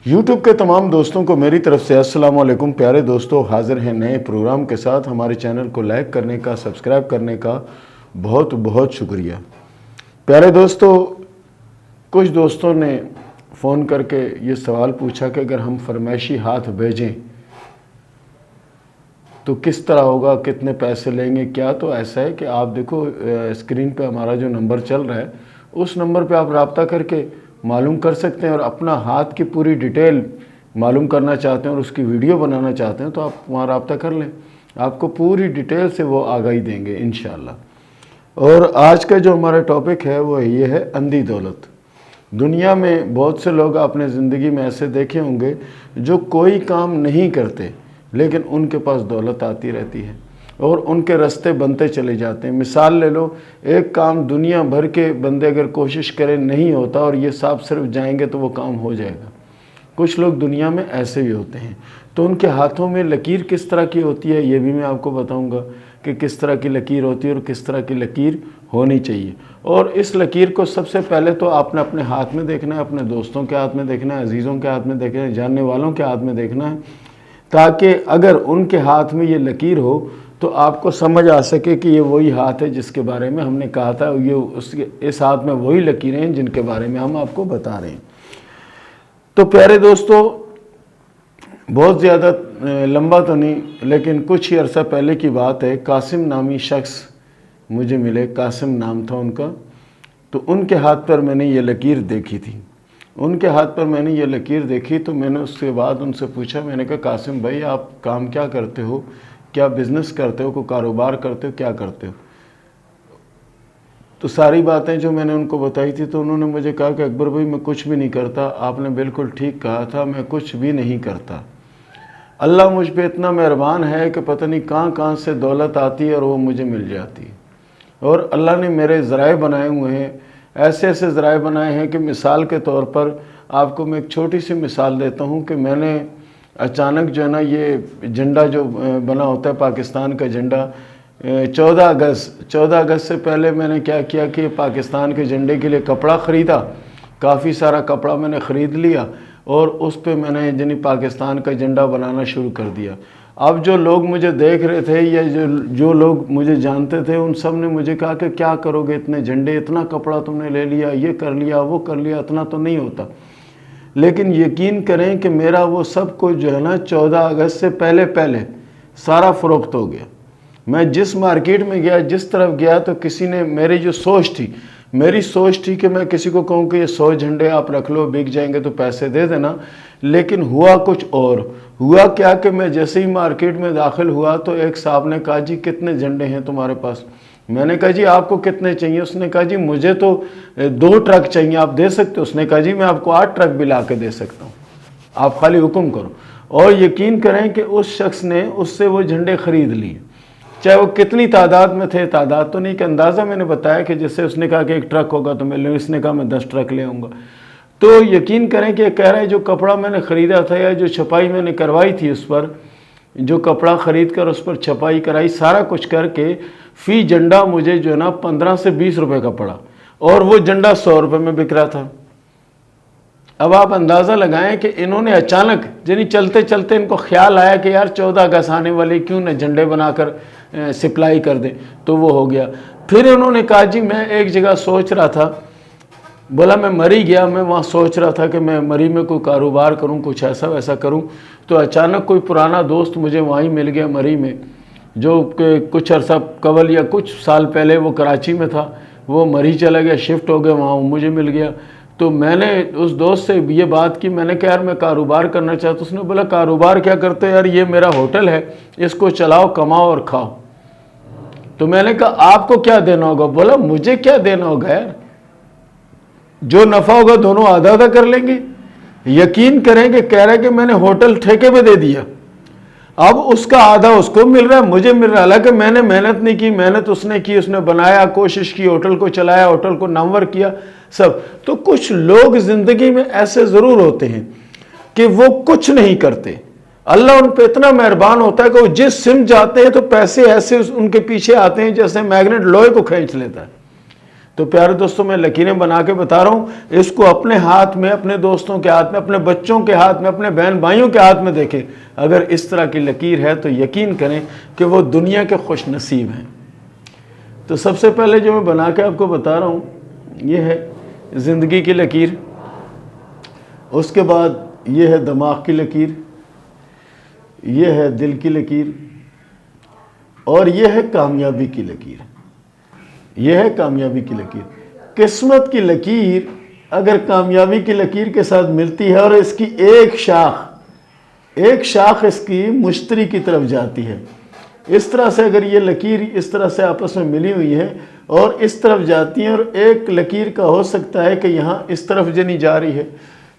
YouTube کے تمام دوستوں کو میری طرف سے السلام علیکم۔ پیارے دوستوں، حاضر ہیں نئے پروگرام کے ساتھ۔ ہمارے چینل کو لائک کرنے کا، سبسکرائب کرنے کا بہت بہت شکریہ۔ پیارے دوستوں، کچھ دوستوں نے فون کر کے یہ سوال پوچھا کہ اگر ہم فرمائشی ہاتھ بھیجیں تو کس طرح ہوگا، کتنے پیسے لیں گے کیا؟ تو ایسا ہے کہ آپ دیکھو اسکرین پہ ہمارا جو نمبر چل رہا ہے، اس نمبر پہ آپ رابطہ کر کے معلوم کر سکتے ہیں، اور اپنا ہاتھ کی پوری ڈیٹیل معلوم کرنا چاہتے ہیں اور اس کی ویڈیو بنانا چاہتے ہیں تو آپ وہاں رابطہ کر لیں، آپ کو پوری ڈیٹیل سے وہ آگاہی دیں گے انشاءاللہ۔ اور آج کا جو ہمارا ٹاپک ہے وہ یہ ہے اندھی دولت۔ دنیا میں بہت سے لوگ اپنے زندگی میں ایسے دیکھے ہوں گے جو کوئی کام نہیں کرتے لیکن ان کے پاس دولت آتی رہتی ہے اور ان کے راستے بنتے چلے جاتے ہیں۔ مثال لے لو، ایک کام دنیا بھر کے بندے اگر کوشش کریں نہیں ہوتا اور یہ صرف جائیں گے تو وہ کام ہو جائے گا۔ کچھ لوگ دنیا میں ایسے بھی ہوتے ہیں، تو ان کے ہاتھوں میں لکیر کس طرح کی ہوتی ہے یہ بھی میں آپ کو بتاؤں گا کہ کس طرح کی لکیر ہوتی ہے اور کس طرح کی لکیر ہونی چاہیے۔ اور اس لکیر کو سب سے پہلے تو آپ نے اپنے ہاتھ میں دیکھنا ہے، اپنے دوستوں کے ہاتھ میں دیکھنا ہے، عزیزوں کے ہاتھ میں دیکھنا ہے، جاننے والوں کے ہاتھ میں دیکھنا ہے، تاکہ اگر ان کے ہاتھ میں یہ لکیر ہو تو آپ کو سمجھ آ سکے کہ یہ وہی ہاتھ ہے جس کے بارے میں ہم نے کہا تھا، اس ہاتھ میں وہی لکیریں ہیں جن کے بارے میں ہم آپ کو بتا رہے ہیں۔ تو پیارے دوستو، بہت زیادہ لمبا تو نہیں لیکن کچھ ہی عرصہ پہلے کی بات ہے، قاسم نامی شخص مجھے ملے، قاسم نام تھا ان کا، تو ان کے ہاتھ پر میں نے یہ لکیر دیکھی تھی۔ ان کے ہاتھ پر میں نے یہ لکیر دیکھی تو میں نے اس کے بعد ان سے پوچھا، میں نے کہا قاسم بھائی آپ کام کیا کرتے ہو؟ کیا بزنس کرتے ہو؟ کوئی کاروبار کرتے ہو؟ کیا کرتے ہو؟ تو ساری باتیں جو میں نے ان کو بتائی تھی تو انہوں نے مجھے کہا کہ اکبر بھائی میں کچھ بھی نہیں کرتا۔ آپ نے بالکل ٹھیک کہا تھا، میں کچھ بھی نہیں کرتا۔ اللہ مجھ پہ اتنا مہربان ہے کہ پتہ نہیں کہاں سے دولت آتی ہے اور وہ مجھے مل جاتی ہے، اور اللہ نے میرے ذرائع بنائے ہوئے ہیں، ایسے ذرائع بنائے ہیں کہ مثال کے طور پر آپ کو میں ایک چھوٹی سی مثال دیتا ہوں کہ میں نے اچانک جو ہے نا یہ جھنڈا جو بنا ہوتا ہے پاکستان کا جھنڈا، 14 اگست سے پہلے میں نے کیا کیا کہ پاکستان کے جھنڈے کے لیے کپڑا خریدا، کافی سارا کپڑا میں نے خرید لیا اور اس پہ میں نے پاکستان کا جھنڈا بنانا شروع کر دیا۔ اب جو لوگ مجھے دیکھ رہے تھے یا جو لوگ مجھے جانتے تھے ان سب نے مجھے کہا کہ کیا کرو گے اتنے جھنڈے، اتنا کپڑا تم نے لے لیا، یہ کر لیا وہ کر لیا، اتنا تو نہیں ہوتا۔ لیکن یقین کریں کہ میرا وہ سب کچھ جو ہے نا 14 اگست سے پہلے سارا فروخت ہو گیا۔ میں جس مارکیٹ میں گیا، جس طرف گیا، تو کسی نے میری سوچ تھی کہ میں کسی کو کہوں کہ یہ 100 جھنڈے آپ رکھ لو، بک جائیں گے تو پیسے دے دینا، لیکن ہوا کچھ اور۔ ہوا کیا کہ میں جیسے ہی مارکیٹ میں داخل ہوا تو ایک صاحب نے کہا جی کتنے جھنڈے ہیں تمہارے پاس؟ میں نے کہا جی آپ کو کتنے چاہیے؟ اس نے کہا جی مجھے تو 2 ٹرک چاہیے، آپ دے سکتے ہو؟ اس نے کہا جی میں آپ کو 8 ٹرک بھی لا کے دے سکتا ہوں، آپ خالی حکم کرو۔ اور یقین کریں کہ اس شخص نے اس سے وہ جھنڈے خرید لیے، چاہے وہ کتنی تعداد میں تھے، تعداد تو نہیں کہ اندازہ میں نے بتایا کہ جیسے اس نے کہا کہ 1 ٹرک ہوگا تو میں لوں، اس نے کہا میں 10 ٹرک لے آؤں گا۔ تو یقین کریں کہ کہہ رہے جو کپڑا میں نے خریدا تھا یا جو چھپائی میں نے کروائی تھی، اس پر جو کپڑا خرید کر اس پر چھپائی کرائی، سارا کچھ کر کے فی جھنڈا مجھے جو ہے نا 15 سے 20 روپے کا پڑا، اور وہ جھنڈا 100 روپے میں بک رہا تھا۔ اب آپ اندازہ لگائیں کہ انہوں نے اچانک چلتے چلتے ان کو خیال آیا کہ یار 14 اگست آنے والی، کیوں نہ جھنڈے بنا کر سپلائی کر دیں، تو وہ ہو گیا۔ پھر انہوں نے کہا جی میں ایک جگہ سوچ رہا تھا، بولا میں مری گیا، میں وہاں سوچ رہا تھا کہ میں مری میں کوئی کاروبار کروں، کچھ ایسا ویسا کروں، تو اچانک کوئی پرانا دوست مجھے وہیں مل گیا مری میں، جو کہ کچھ عرصہ قبل یا کچھ سال پہلے وہ کراچی میں تھا، وہ مری چلا گیا، شفٹ ہو گیا وہاں، وہ مجھے مل گیا۔ تو میں نے اس دوست سے یہ بات کی، میں نے کہا یار میں کاروبار کرنا چاہتا ہوں۔ اس نے بولا کاروبار کیا کرتے یار، یہ میرا ہوٹل ہے، اس کو چلاؤ، کماؤ اور کھاؤ۔ تو میں نے کہا آپ کو کیا دینا ہوگا؟ بولا مجھے کیا دینا ہوگا یار، جو نفع ہوگا دونوں آدھا آدھا کر لیں گے۔ یقین کریں کہ کہہ رہا ہے کہ میں نے ہوٹل ٹھیکے پہ دے دیا، اب اس کا آدھا اس کو مل رہا ہے، مجھے مل رہا ہے، حالانکہ میں نے محنت نہیں کی، محنت اس نے کی، اس نے بنایا، کوشش کی، ہوٹل کو چلایا، ہوٹل کو نامور کیا سب۔ تو کچھ لوگ زندگی میں ایسے ضرور ہوتے ہیں کہ وہ کچھ نہیں کرتے، اللہ ان پہ اتنا مہربان ہوتا ہے کہ وہ جس سمت جاتے ہیں تو پیسے ایسے ان کے پیچھے آتے ہیں جیسے میگنیٹ لوہے کو کھینچ لیتا ہے۔ تو پیارے دوستوں میں لکیریں بنا کے بتا رہا ہوں، اس کو اپنے ہاتھ میں، اپنے دوستوں کے ہاتھ میں، اپنے بچوں کے ہاتھ میں، اپنے بہن بھائیوں کے ہاتھ میں دیکھیں، اگر اس طرح کی لکیر ہے تو یقین کریں کہ وہ دنیا کے خوش نصیب ہیں۔ تو سب سے پہلے جو میں بنا کے آپ کو بتا رہا ہوں یہ ہے زندگی کی لکیر، اس کے بعد یہ ہے دماغ کی لکیر، یہ ہے دل کی لکیر، اور یہ ہے کامیابی کی لکیر۔ یہ ہے کامیابی کی لکیر۔ قسمت کی لکیر اگر کامیابی کی لکیر کے ساتھ ملتی ہے اور اس کی ایک شاخ اس کی مشتری کی طرف جاتی ہے، اس طرح سے اگر یہ لکیر اس طرح سے آپس میں ملی ہوئی ہے اور اس طرف جاتی ہیں، اور ایک لکیر کا ہو سکتا ہے کہ یہاں اس طرف جنی جا رہی ہے،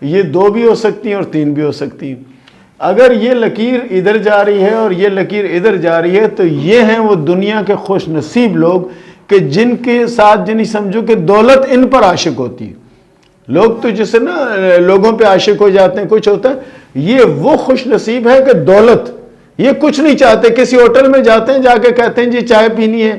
یہ 2 بھی ہو سکتی ہیں اور 3 بھی ہو سکتی ہیں۔ اگر یہ لکیر ادھر جا رہی ہے اور یہ لکیر ادھر جا رہی ہے تو یہ ہیں وہ دنیا کے خوش نصیب لوگ کہ جن کے ساتھ جنہیں سمجھو کہ دولت ان پر عاشق ہوتی ہے۔ لوگ تو جسے نا لوگوں پہ عاشق ہو جاتے ہیں، کچھ ہوتا ہے، یہ وہ خوش نصیب ہے کہ دولت، یہ کچھ نہیں چاہتے۔ کسی ہوٹل میں جاتے ہیں، جا کے کہتے ہیں جی چائے پینی ہے،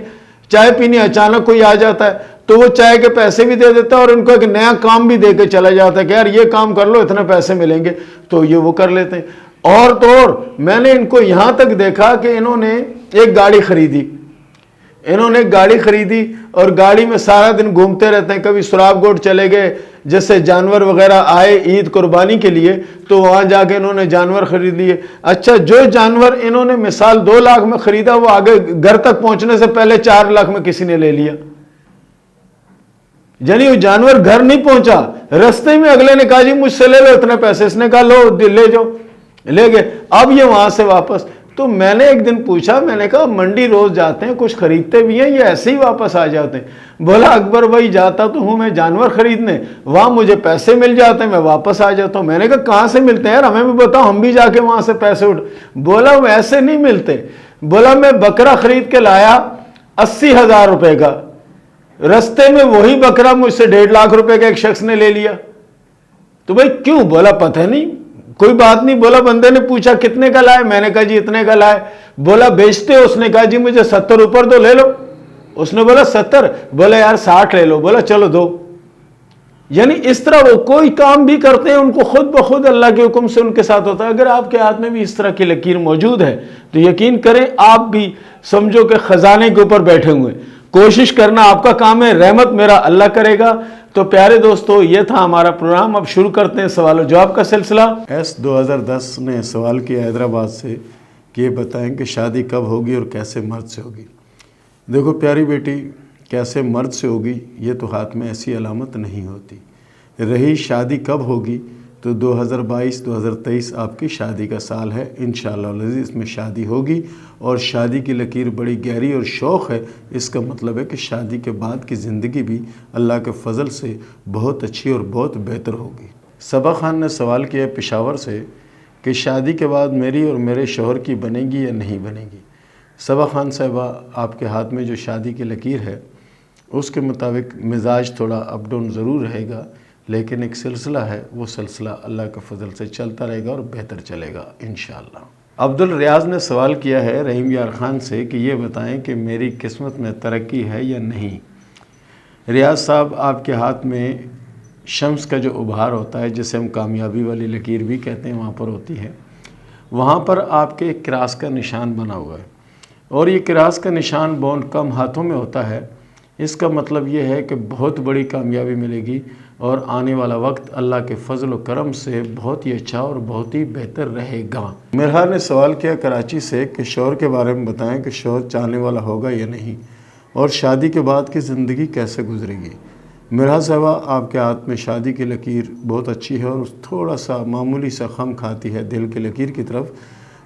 چائے پینی، اچانک کوئی آ جاتا ہے تو وہ چائے کے پیسے بھی دے دیتا ہے اور ان کو ایک نیا کام بھی دے کے چلا جاتا ہے کہ یار یہ کام کر لو، اتنے پیسے ملیں گے، تو یہ وہ کر لیتے ہیں۔ اور تو اور میں نے ان کو یہاں تک دیکھا کہ انہوں نے ایک گاڑی خریدی اور گاڑی میں سارا دن گھومتے رہتے ہیں۔ کبھی سراب گوٹ چلے گئے، جیسے جانور وغیرہ آئے عید قربانی کے لیے تو وہاں جا کے انہوں نے جانور خرید لیے۔ اچھا، جو جانور انہوں نے مثال 2 لاکھ میں خریدا وہ آگے گھر تک پہنچنے سے پہلے 4 لاکھ میں کسی نے لے لیا۔ یعنی وہ جانور گھر نہیں پہنچا، رستے میں اگلے نے کہا جی مجھ سے لے لو اتنے پیسے، اس نے کہا لو لے جاؤ، لے گئے۔ اب یہ وہاں سے واپس، تو میں نے ایک دن پوچھا، میں نے کہا منڈی روز جاتے ہیں، کچھ خریدتے بھی ہیں، یہ ایسے ہی واپس آ جاتے ہیں؟ بولا اکبر بھائی جاتا تو ہوں میں جانور خریدنے، وہاں مجھے پیسے مل جاتے ہیں، میں واپس آ جاتا ہوں۔ میں نے کہا کہاں سے ملتے ہیں یار، ہمیں بھی بتاؤ، ہم بھی جا کے وہاں سے پیسے بولا ویسے نہیں ملتے، بولا میں بکرا خرید کے لایا 80,000 روپے کا، رستے میں وہی بکرا مجھ سے 1.5 لاکھ روپے کا ایک شخص نے لے لیا۔ تو بھائی کیوں؟ بولا پتہ نہیں، کوئی بات نہیں۔ بولا بندے نے پوچھا کتنے کا لائے، میں نے کہا جی اتنے کا لائے۔ بولا بیچتے، اس نے کہا جی مجھے 70 اوپر دو، لے لو۔ اس نے بولا 70، بولا یار 60 لے لو، بولا چلو دو۔ یعنی اس طرح وہ کوئی کام بھی کرتے ہیں ان کو خود بخود اللہ کے حکم سے ان کے ساتھ ہوتا ہے۔ اگر آپ کے ہاتھ میں بھی اس طرح کی لکیر موجود ہے تو یقین کریں آپ بھی سمجھو کہ خزانے کے اوپر بیٹھے ہوئے، کوشش کرنا آپ کا کام ہے، رحمت میرا اللہ کرے گا۔ تو پیارے دوستو یہ تھا ہمارا پروگرام، اب شروع کرتے ہیں سوال و جواب کا سلسلہ۔ S2010 نے سوال کیا حیدرآباد سے کہ یہ بتائیں کہ شادی کب ہوگی اور کیسے مرد سے ہوگی۔ دیکھو پیاری بیٹی، کیسے مرد سے ہوگی یہ تو ہاتھ میں ایسی علامت نہیں ہوتی۔ رہی شادی کب ہوگی تو 2022-2023 آپ کی شادی کا سال ہے، انشاءاللہ العزیز اس میں شادی ہوگی، اور شادی کی لکیر بڑی گہری اور شوق ہے۔ اس کا مطلب ہے کہ شادی کے بعد کی زندگی بھی اللہ کے فضل سے بہت اچھی اور بہت بہتر ہوگی۔ صبا خان نے سوال کیا پشاور سے کہ شادی کے بعد میری اور میرے شوہر کی بنے گی یا نہیں بنے گی۔ صبا خان صاحبہ، آپ کے ہاتھ میں جو شادی کی لکیر ہے اس کے مطابق مزاج تھوڑا اپ ڈاؤن ضرور رہے گا، لیکن ایک سلسلہ ہے، وہ سلسلہ اللہ کے فضل سے چلتا رہے گا اور بہتر چلے گا انشاءاللہ۔ عبدالریاض نے سوال کیا ہے رحیم یار خان سے کہ یہ بتائیں کہ میری قسمت میں ترقی ہے یا نہیں۔ ریاض صاحب، آپ کے ہاتھ میں شمس کا جو ابھار ہوتا ہے جسے ہم کامیابی والی لکیر بھی کہتے ہیں، وہاں پر ہوتی ہے، وہاں پر آپ کے ایک کراس کا نشان بنا ہوا ہے، اور یہ کراس کا نشان بہت کم ہاتھوں میں ہوتا ہے۔ اس کا مطلب یہ ہے کہ بہت بڑی کامیابی ملے گی اور آنے والا وقت اللہ کے فضل و کرم سے بہت ہی اچھا اور بہت ہی بہتر رہے گا۔ مرحا نے سوال کیا کراچی سے کہ شوہر کے بارے میں بتائیں کہ شوہر چاہنے والا ہوگا یا نہیں، اور شادی کے بعد کی زندگی کیسے گزرے گی۔ مرحا صاحبہ، آپ کے ہاتھ میں شادی کی لکیر بہت اچھی ہے اور تھوڑا سا معمولی سا خم کھاتی ہے دل کی لکیر کی طرف۔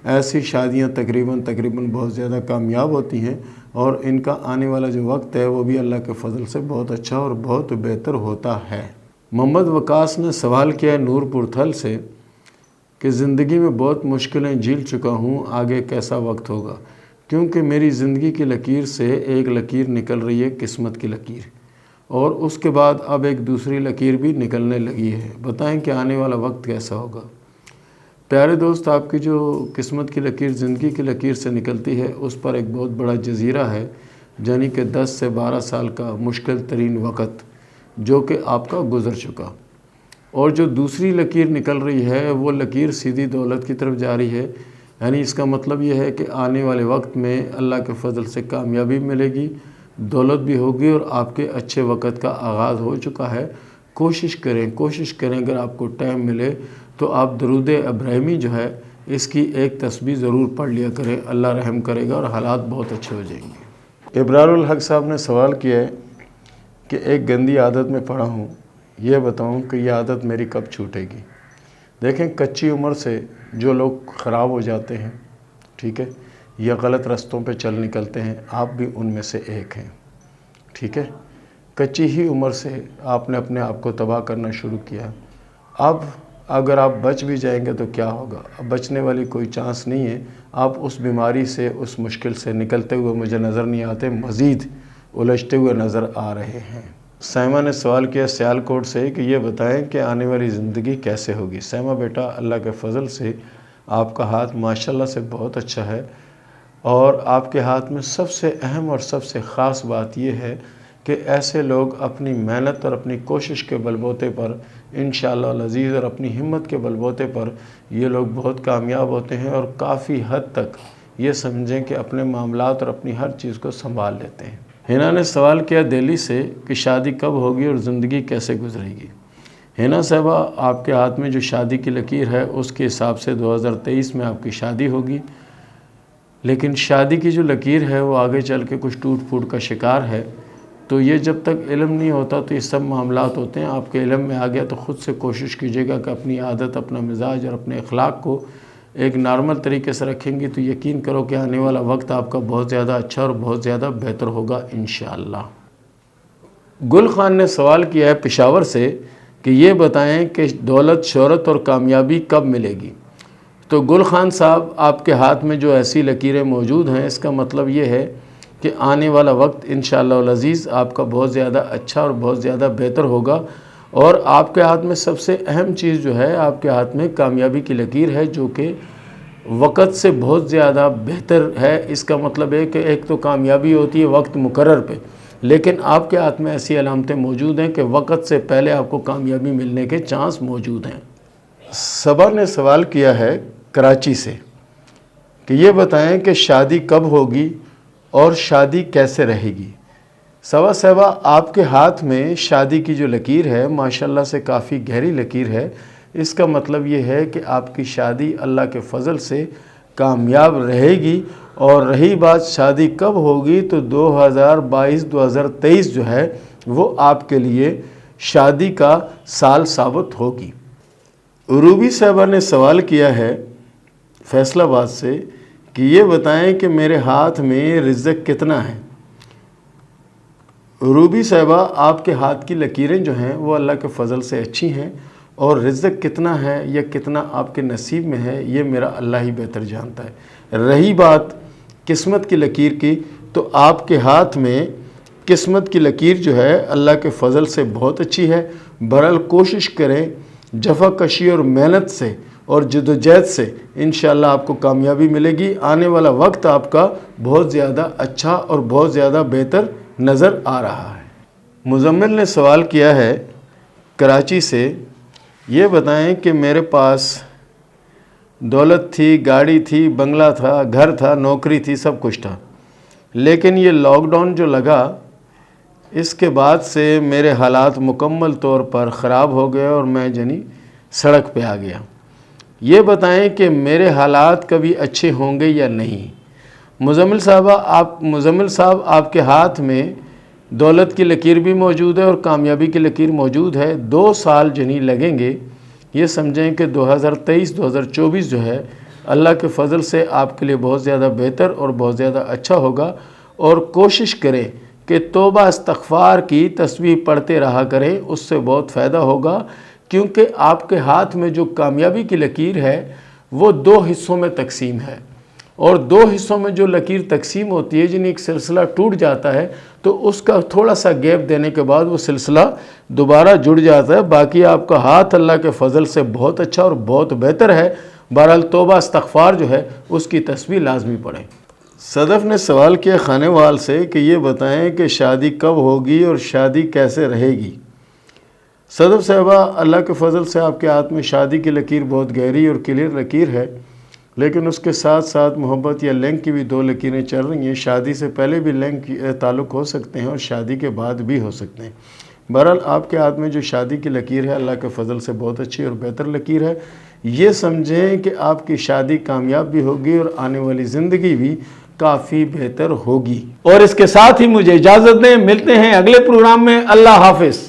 ایسی شادیاں تقریباً بہت زیادہ کامیاب ہوتی ہیں، اور ان کا آنے والا جو وقت ہے وہ بھی اللہ کے فضل سے بہت اچھا اور بہت بہتر ہوتا ہے۔ محمد وقاص نے سوال کیا نور پور تھل سے کہ زندگی میں بہت مشکلیں جھیل چکا ہوں، آگے کیسا وقت ہوگا، کیونکہ میری زندگی کی لکیر سے ایک لکیر نکل رہی ہے قسمت کی لکیر، اور اس کے بعد اب ایک دوسری لکیر بھی نکلنے لگی ہے، بتائیں کہ آنے والا وقت کیسا ہوگا۔ پیارے دوست، آپ کی جو قسمت کی لکیر زندگی کی لکیر سے نکلتی ہے اس پر ایک بہت بڑا جزیرہ ہے یعنی کہ 10 سے 12 سال کا مشکل ترین وقت جو کہ آپ کا گزر چکا، اور جو دوسری لکیر نکل رہی ہے وہ لکیر سیدھی دولت کی طرف جا رہی ہے۔ یعنی اس کا مطلب یہ ہے کہ آنے والے وقت میں اللہ کے فضل سے کامیابی ملے گی، دولت بھی ہوگی، اور آپ کے اچھے وقت کا آغاز ہو چکا ہے۔ کوشش کریں اگر آپ کو ٹائم ملے تو آپ درود ابراہیمی جو ہے اس کی ایک تسبیح ضرور پڑھ لیا کریں، اللہ رحم کرے گا اور حالات بہت اچھے ہو جائیں گے۔ ابرار الحق صاحب نے سوال کیا ہے کہ ایک گندی عادت میں پڑا ہوں، یہ بتاؤں کہ یہ عادت میری کب چھوٹے گی؟ دیکھیں، کچی عمر سے جو لوگ خراب ہو جاتے ہیں، ٹھیک ہے، یا غلط رستوں پہ چل نکلتے ہیں، آپ بھی ان میں سے ایک ہیں، ٹھیک ہے۔ کچی ہی عمر سے آپ نے اپنے آپ کو تباہ کرنا شروع کیا۔ اب اگر آپ بچ بھی جائیں گے تو کیا ہوگا؟ اب بچنے والی کوئی چانس نہیں ہے۔ آپ اس بیماری سے، اس مشکل سے نکلتے ہوئے مجھے نظر نہیں آتے، مزید الجھتے ہوئے نظر آ رہے ہیں۔ سائمہ نے سوال کیا سیالکوٹ سے کہ یہ بتائیں کہ آنے والی زندگی کیسے ہوگی؟ سائمہ بیٹا، اللہ کے فضل سے آپ کا ہاتھ ماشاءاللہ سے بہت اچھا ہے، اور آپ کے ہاتھ میں سب سے اہم اور سب سے خاص بات یہ ہے کہ ایسے لوگ اپنی محنت اور اپنی کوشش کے بلبوتے پر انشاءاللہ العزیز اور اپنی ہمت کے بلبوتے پر یہ لوگ بہت کامیاب ہوتے ہیں، اور کافی حد تک یہ سمجھیں کہ اپنے معاملات اور اپنی ہر چیز کو سنبھال لیتے ہیں۔ ہینا نے سوال کیا دہلی سے کہ شادی کب ہوگی اور زندگی کیسے گزرے گی؟ ہینا صاحبہ، آپ کے ہاتھ میں جو شادی کی لکیر ہے اس کے حساب سے 2023 میں آپ کی شادی ہوگی، لیکن شادی کی جو لکیر ہے وہ آگے چل کے کچھ ٹوٹ پھوٹ کا شکار ہے، تو یہ جب تک علم نہیں ہوتا تو یہ سب معاملات ہوتے ہیں۔ آپ کے علم میں آ گیا تو خود سے کوشش کیجیے گا کہ اپنی عادت، اپنا مزاج اور اپنے اخلاق کو ایک نارمل طریقے سے رکھیں گی تو یقین کرو کہ آنے والا وقت آپ کا بہت زیادہ اچھا اور بہت زیادہ بہتر ہوگا انشاءاللہ۔ گل خان نے سوال کیا ہے پشاور سے کہ یہ بتائیں کہ دولت، شہرت اور کامیابی کب ملے گی؟ تو گل خان صاحب، آپ کے ہاتھ میں جو ایسی لکیریں موجود ہیں اس کا مطلب یہ ہے کہ آنے والا وقت انشاءاللہ العزیز آپ کا بہت زیادہ اچھا اور بہت زیادہ بہتر ہوگا، اور آپ کے ہاتھ میں سب سے اہم چیز جو ہے، آپ کے ہاتھ میں کامیابی کی لکیر ہے جو کہ وقت سے بہت زیادہ بہتر ہے۔ اس کا مطلب ہے کہ ایک تو کامیابی ہوتی ہے وقت مقرر پہ، لیکن آپ کے ہاتھ میں ایسی علامتیں موجود ہیں کہ وقت سے پہلے آپ کو کامیابی ملنے کے چانس موجود ہیں۔ صبا نے سوال کیا ہے کراچی سے کہ یہ بتائیں کہ شادی کب ہوگی اور شادی کیسے رہے گی؟ صبا صاحبہ، آپ کے ہاتھ میں شادی کی جو لکیر ہے ماشاءاللہ سے کافی گہری لکیر ہے۔ اس کا مطلب یہ ہے کہ آپ کی شادی اللہ کے فضل سے کامیاب رہے گی، اور رہی بات شادی کب ہوگی تو 2022-2023 جو ہے وہ آپ کے لیے شادی کا سال ثابت ہوگی۔ روبی صاحبہ نے سوال کیا ہے فیصل آباد سے کہ یہ بتائیں کہ میرے ہاتھ میں رزق کتنا ہے؟ روبی صاحبہ، آپ کے ہاتھ کی لکیریں جو ہیں وہ اللہ کے فضل سے اچھی ہیں، اور رزق کتنا ہے یا کتنا آپ کے نصیب میں ہے یہ میرا اللہ ہی بہتر جانتا ہے۔ رہی بات قسمت کی لکیر کی، تو آپ کے ہاتھ میں قسمت کی لکیر جو ہے اللہ کے فضل سے بہت اچھی ہے۔ بہرحال کوشش کریں، جفا کشی اور محنت سے اور جدوجہد سے انشاءاللہ آپ کو کامیابی ملے گی۔ آنے والا وقت آپ کا بہت زیادہ اچھا اور بہت زیادہ بہتر نظر آ رہا ہے۔ مزمل نے سوال کیا ہے کراچی سے، یہ بتائیں کہ میرے پاس دولت تھی، گاڑی تھی، بنگلہ تھا، گھر تھا، نوکری تھی، سب کچھ تھا، لیکن یہ لاک ڈاؤن جو لگا اس کے بعد سے میرے حالات مکمل طور پر خراب ہو گئے اور میں سڑک پہ آ گیا۔ یہ بتائیں کہ میرے حالات کبھی اچھے ہوں گے یا نہیں؟ مزمل صاحب، آپ کے ہاتھ میں دولت کی لکیر بھی موجود ہے اور کامیابی کی لکیر موجود ہے۔ 2 سال لگیں گے، یہ سمجھیں کہ 2023-2024 جو ہے اللہ کے فضل سے آپ کے لیے بہت زیادہ بہتر اور بہت زیادہ اچھا ہوگا، اور کوشش کریں کہ توبہ استغفار کی تسبیح پڑھتے رہا کریں، اس سے بہت فائدہ ہوگا، کیونکہ آپ کے ہاتھ میں جو کامیابی کی لکیر ہے وہ 2 حصوں میں تقسیم ہے، اور 2 حصوں میں جو لکیر تقسیم ہوتی ہے ایک سلسلہ ٹوٹ جاتا ہے تو اس کا تھوڑا سا گیپ دینے کے بعد وہ سلسلہ دوبارہ جڑ جاتا ہے۔ باقی آپ کا ہاتھ اللہ کے فضل سے بہت اچھا اور بہت بہتر ہے۔ بہرحال توبہ استغفار جو ہے اس کی تسبیح لازمی پڑھیں۔ صدف نے سوال کیا خانے وال سے کہ یہ بتائیں کہ شادی کب ہوگی اور شادی کیسے رہے گی۔ صدف صاحبہ، اللہ کے فضل سے آپ کے ہاتھ میں شادی کی لکیر بہت گہری اور کلیئر لکیر ہے، لیکن اس کے ساتھ ساتھ محبت یا لنک کی بھی 2 لکیریں چل رہی ہیں۔ شادی سے پہلے بھی لنک تعلق ہو سکتے ہیں اور شادی کے بعد بھی ہو سکتے ہیں۔ بہرحال آپ کے ہاتھ میں جو شادی کی لکیر ہے اللہ کے فضل سے بہت اچھی اور بہتر لکیر ہے۔ یہ سمجھیں کہ آپ کی شادی کامیاب بھی ہوگی اور آنے والی زندگی بھی کافی بہتر ہوگی۔ اور اس کے ساتھ ہی مجھے اجازت دیں، ملتے ہیں اگلے پروگرام میں۔ اللہ حافظ۔